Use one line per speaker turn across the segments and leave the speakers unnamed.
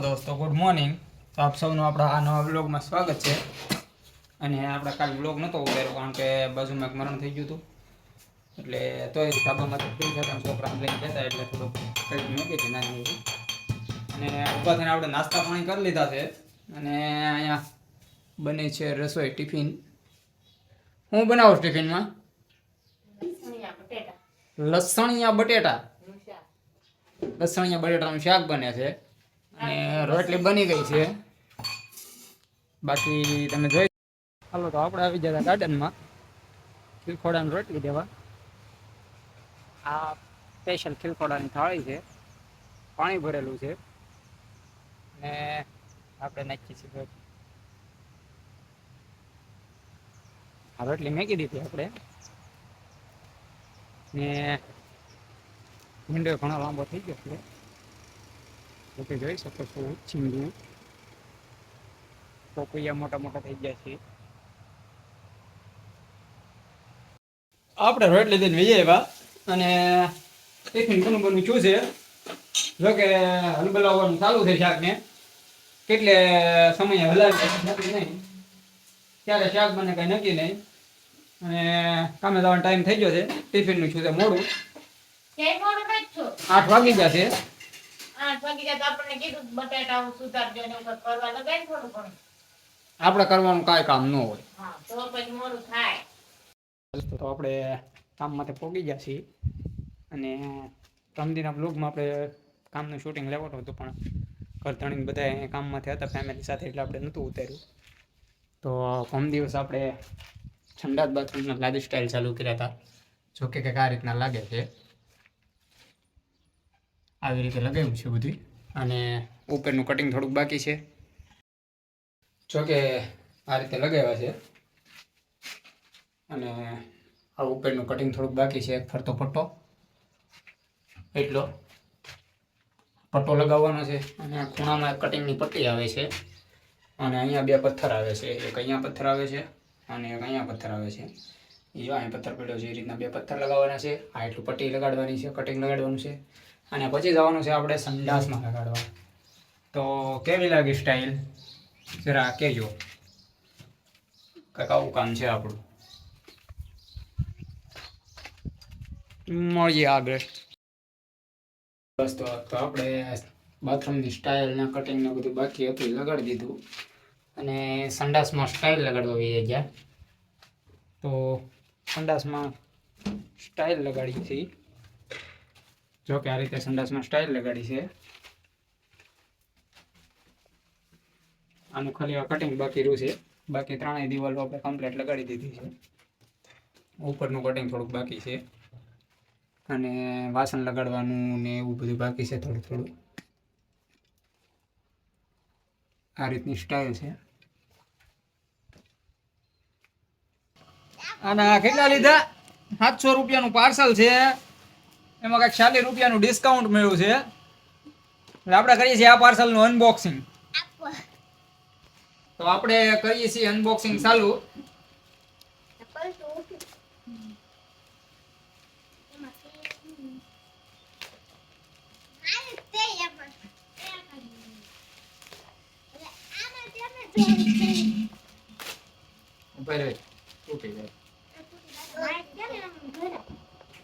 દોસ્તો, good morning. તો આપ સૌનું આપણા આ નવા બ્લોગમાં સ્વાગત છે. અને આપણે કાલ બ્લોગ નહોતો ઉતાર્યો કારણ કે બાજુમાં એક મરણ થઈ ગયું હતું, એટલે તોય ધાબામાંથી ફ્રી થતા છોકરાને લઈને જતા એટલે થોડુંક કંઈક મૂકી હતી નાની એવી. અને ઊભા થઈને આપણે નાસ્તા પાણી કરી લીધા છે. અને અહીંયા બને છે રસોઈ ટિફિન. હું બનાવું ટિફિનમાં લસણિયા બટેટા. લસણિયા બટેટાનું શાક બને છે અને રોટલી બની ગઈ છે. બાકી તમે જોઈ હાલો. તો આપણે આવી જતા ગાર્ડનમાં ખીલખોડાની રોટલી દેવા. આ સ્પેશિયલ ખીલખોડાની થાળી છે, પાણી ભરેલું છે અને આપણે નાખીએ છીએ રોટલી. આ રોટલી મેકી દીધી આપણે ને ભીંડો ઘણો લાંબો થઈ ગયો છે. તમે જોઈ શકો છો ચીંગું પોપૈયા મોટા મોટા થઈ ગયા છે. આપણે રોટલી દઈને વીજે એવા અને ટિફિન ઘણું બધું શું છે. જો કે હલબલાવવાનું ચાલુ છે શાકને. કેટલે સમય હલાવી નક્કી નહીં, ત્યારે શાક બને કંઈ નક્કી નહીં. અને કામે જવાનો ટાઈમ થઈ ગયો છે. ટિફિનનું શું છે મોડું, 8 વાગી ગયા છે.
8 વાગી ગયા તો આપણને કીધું બટાટા સુધારજો ને ઉપર કરવા લગાય થોડું ઘણું.
આપણે કરવાનું કાંઈ કામ ન હોય.
હા, તો પછી મોડું થાય.
તો આપણે કામમાંથી પોગી ગયા છીએ અને રમદીના બ્લોગમાં આપણે કામનું શૂટિંગ લેવાનું હતું, પણ ઘર ધણીને બધા કામમાંથી હતા ફેમિલી સાથે, એટલે આપણે નહોતું ઉતાર્યું. તો પરમ દિવસ આપણે સંડાસ બાથરૂમના લાદી સ્ટાઇલ ચાલુ કર્યા હતા. જોકે કંઈક આ રીતના લાગે છે, આવી રીતે લગાવ્યું છે બધું. અને ઉપરનું કટિંગ થોડુંક બાકી છે. જોકે આ રીતે લગાવ્યા છે અને આ ઉપરનું કટિંગ થોડુંક બાકી છે. ફરતો પટ્ટો, એટલો પટ્ટો લગાવવાનો છે. અને ખૂણામાં કટિંગની પટ્ટી આવે છે અને અહીંયા 2 પથ્થર આવે છે. એક અહીંયા પથ્થર આવે છે અને એક અહીંયા પથ્થર આવે છે. એ જો અહીંયા પથ્થર પડ્યો છે, એ રીતના 2 પથ્થર લગાવવાના છે. આ એટલું પટ્ટી લગાડવાની છે, કટિંગ લગાડવાનું છે. અને પછી જવાનું છે આપણે સંડાસમાં લગાડવા. તો કેવી લાગી સ્ટાઇલ જરા કહેજો. કંઈક આવું કામ છે આપણું. મળીએ આગળ. બસ તો આપણે બાથરૂમની સ્ટાઇલ ને કટિંગ ને બધું બાકી હતું લગાડી દીધું અને સંડાસમાં સ્ટાઇલ લગાડવા આવી ગયા. તો સંડાસમાં સ્ટાઇલ લગાડી છે. જો કે આ રીતે સંડાસમાં સ્ટાઇલ લગાડી છે. આનું ખાલી કટિંગ બાકી રહ્યું છે. બાકી 3 દિવાલો આપણે કમ્પ્લીટ લગાડી દીધી છે. ઉપરનું કટિંગ થોડુંક બાકી છે અને વાસણ લગાડવાનું ને એવું બધું બાકી છે થોડું થોડું. આ રીતની સ્ટાઇલ છે. અને કેટલા લીધા? 700 રૂપિયાનું પાર્સલ છે. એમાં કંઈક 40 રૂપિયાનું ડિસ્કાઉન્ટ મળ્યું છે. એટલે આપણે કરીએ છીએ આ પાર્સલનું અનબોક્સિંગ. તો આપણે કરીએ છીએ અનબોક્સિંગ ચાલુ.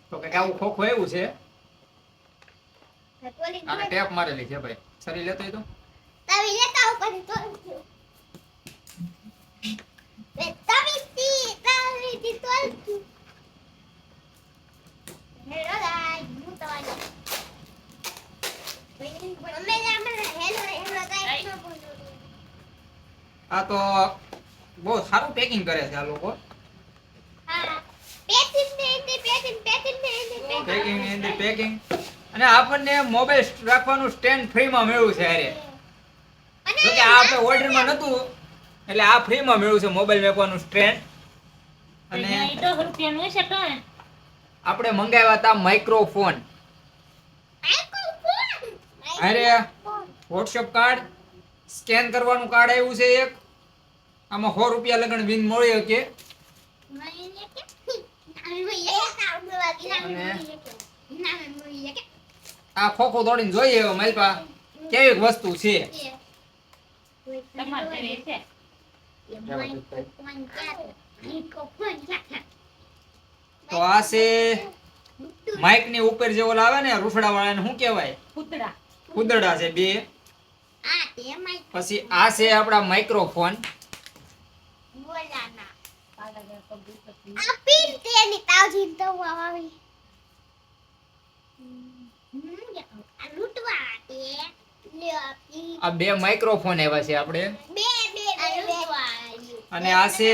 તો કઈક આવું ખોખું એવું છે. આને ટેપ મારેલી છે ભાઈ. સરી લેતો તો
તવી લેતા ઉપર તો વે તવી તો હેલો ગાઈસ, હું તો આવી મમ્મી ને હેલો હેલો ગાઈસ નો બોલો.
આ તો બહુ સારું પેકિંગ કરે છે આ લોકો.
હા, પેકિંગ
પેકિંગ અને આપણને મોબાઈલ રાખવાનું સ્ટેન્ડ ફ્રીમાં મળ્યું છે. અરે જો કે આ આપણે ઓર્ડરમાં નહોતું એટલે આ ફ્રીમાં મળ્યું છે મોબાઈલ રાખવાનું સ્ટેન્ડ. અને આપણે મંગાવ્યા હતા માઇક્રોફોન. અરે વોટ્સએપ કાર્ડ સ્કેન કરવાનું કાર્ડ આવ્યું છે એક. આમાં 100 રૂપિયા લગન બિન મળ્યો કે આ ખોખો દોડીને જોઈએ માલપા કેવી વસ્તુ છે
તમારે ઘરે છે
તો આ છે માઇક ની ઉપર જે ઓલા આવે ને રૂફડા વાળાને શું કહેવાય
પૂતળા
કુદડા છે બે પછી આ છે આપડા માઇક્રોફોન આ બે માઇક્રોફોન એવા છે આપણે અને આ છે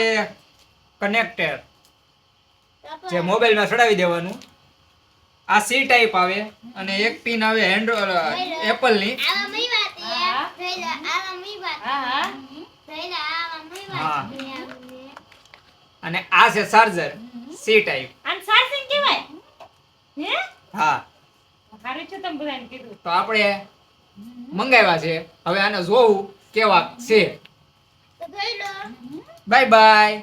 કનેક્ટર જે મોબાઈલ માં ચડાવી દેવાનું આ સી ટાઈપ આવે અને એક પિન આવે એપલ ની હા અને આ છે ચાર્જર સી ટાઈપ
આન ચાર્જિંગ કહેવાય હે
હા
હારું છે તમે બધાને કીધું
તો આપણે મંગાવ્યા છે હવે આને જોવું કેવા છે બાય બાય